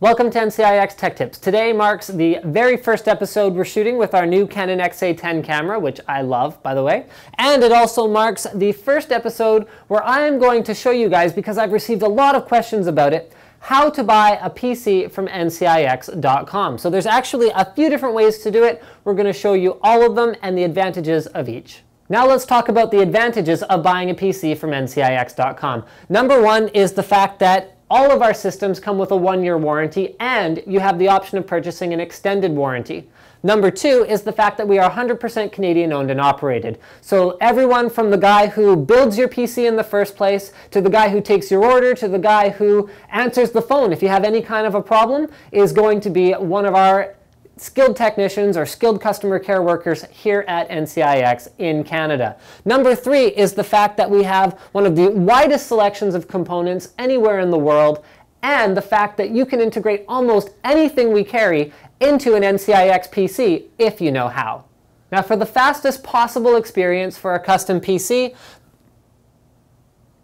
Welcome to NCIX Tech Tips. Today marks the very first episode we're shooting with our new Canon XA10 camera, which I love, by the way. And it also marks the first episode where I'm going to show you guys, because I've received a lot of questions about it, how to buy a PC from NCIX.com. So there's actually a few different ways to do it. We're going to show you all of them and the advantages of each. Now let's talk about the advantages of buying a PC from NCIX.com. Number one is the fact that all of our systems come with a 1-year warranty, and you have the option of purchasing an extended warranty. Number two is the fact that we are 100% Canadian owned and operated. So everyone from the guy who builds your PC in the first place, to the guy who takes your order, to the guy who answers the phone if you have any kind of a problem, is going to be one of our skilled technicians or skilled customer care workers here at NCIX in Canada. Number three is the fact that we have one of the widest selections of components anywhere in the world, and the fact that you can integrate almost anything we carry into an NCIX PC if you know how. Now, for the fastest possible experience for a custom PC,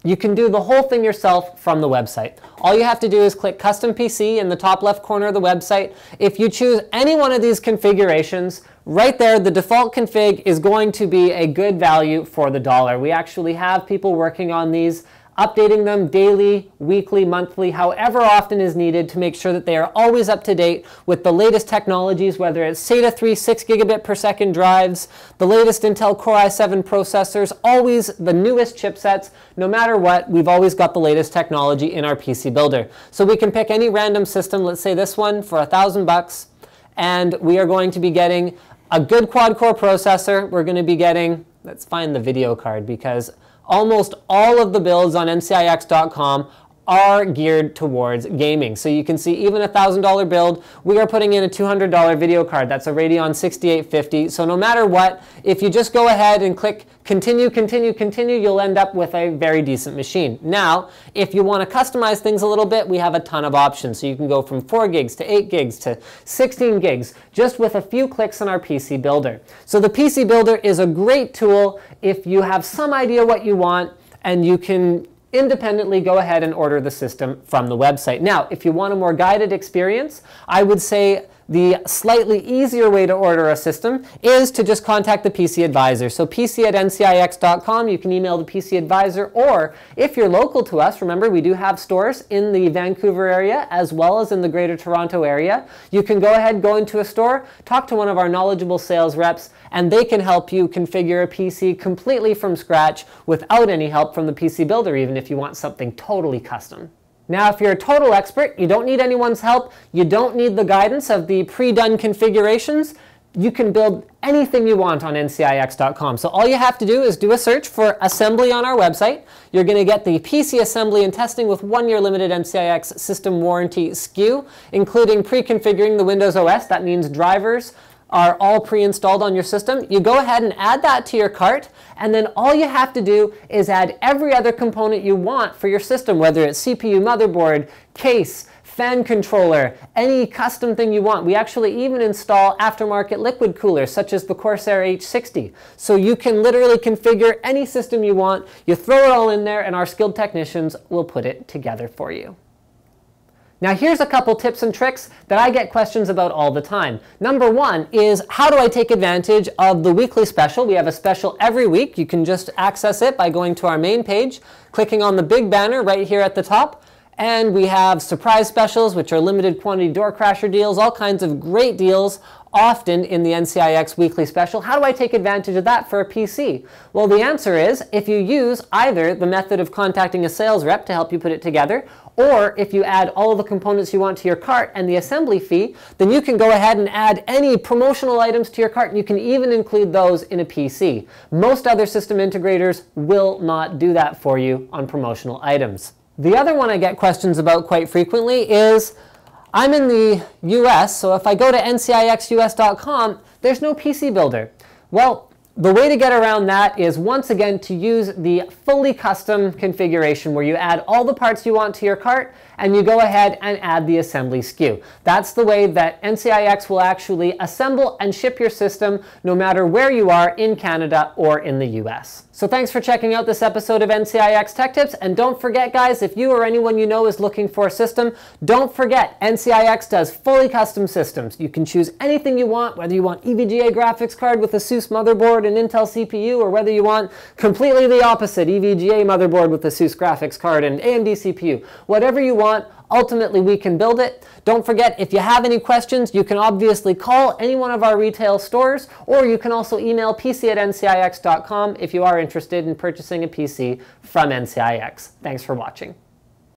you can do the whole thing yourself from the website. All you have to do is click Custom PC in the top left corner of the website. If you choose any one of these configurations, right there, the default config is going to be a good value for the dollar. We actually have people working on these, updating them daily, weekly, monthly, however often is needed to make sure that they are always up to date with the latest technologies, whether it's SATA 3 6 gigabit per second drives, the latest Intel Core i7 processors, always the newest chipsets. No matter what, we've always got the latest technology in our PC builder. So we can pick any random system, let's say this one for $1,000, and we are going to be getting a good quad-core processor. We're going to be getting, let's find the video card, because almost all of the builds on NCIX.com are geared towards gaming. So you can see even a $1,000 build, we are putting in a $200 video card. That's a Radeon 6850. So no matter what, if you just go ahead and click continue, continue, continue, you'll end up with a very decent machine. Now, if you want to customize things a little bit, we have a ton of options. So you can go from 4 gigs to 8 gigs to 16 gigs, just with a few clicks on our PC Builder. So the PC Builder is a great tool if you have some idea what you want, and you can independently go ahead and order the system from the website. Now, if you want a more guided experience, I would say the slightly easier way to order a system is to just contact the PC Advisor. So PC@ncix.com, you can email the PC Advisor, or if you're local to us, remember we do have stores in the Vancouver area as well as in the Greater Toronto area. You can go ahead, go into a store, talk to one of our knowledgeable sales reps, and they can help you configure a PC completely from scratch without any help from the PC Builder, even if you want something totally custom. Now, if you're a total expert, you don't need anyone's help, you don't need the guidance of the pre-done configurations, you can build anything you want on NCIX.com. So all you have to do is do a search for assembly on our website. You're going to get the PC assembly and testing with 1-year limited NCIX system warranty SKU, including pre-configuring the Windows OS. That means drivers are all pre-installed on your system. You go ahead and add that to your cart, and then all you have to do is add every other component you want for your system, whether it's CPU, motherboard, case, fan controller, any custom thing you want. We actually even install aftermarket liquid coolers, such as the Corsair H60. So you can literally configure any system you want, you throw it all in there, and our skilled technicians will put it together for you. Now here's a couple tips and tricks that I get questions about all the time. Number one is, how do I take advantage of the weekly special? We have a special every week. You can just access it by going to our main page, clicking on the big banner right here at the top. And we have surprise specials, which are limited quantity door crasher deals, all kinds of great deals, often in the NCIX weekly special. How do I take advantage of that for a PC? Well, the answer is, if you use either the method of contacting a sales rep to help you put it together, or if you add all of the components you want to your cart and the assembly fee, then you can go ahead and add any promotional items to your cart, and you can even include those in a PC. Most other system integrators will not do that for you on promotional items. The other one I get questions about quite frequently is, I'm in the US, so if I go to ncixus.com, there's no PC Builder. Well, the way to get around that is, once again, to use the fully custom configuration where you add all the parts you want to your cart and you go ahead and add the assembly SKU. That's the way that NCIX will actually assemble and ship your system no matter where you are in Canada or in the US. So thanks for checking out this episode of NCIX Tech Tips, and don't forget guys, if you or anyone you know is looking for a system, don't forget NCIX does fully custom systems. You can choose anything you want, whether you want EVGA graphics card with a ASUS motherboard and Intel CPU, or whether you want completely the opposite, EVGA motherboard with a ASUS graphics card and AMD CPU. Whatever you want, ultimately we can build it. Don't forget, if you have any questions, you can obviously call any one of our retail stores, or you can also email pc@ncix.com if you are interested in purchasing a PC from NCIX. Thanks for watching.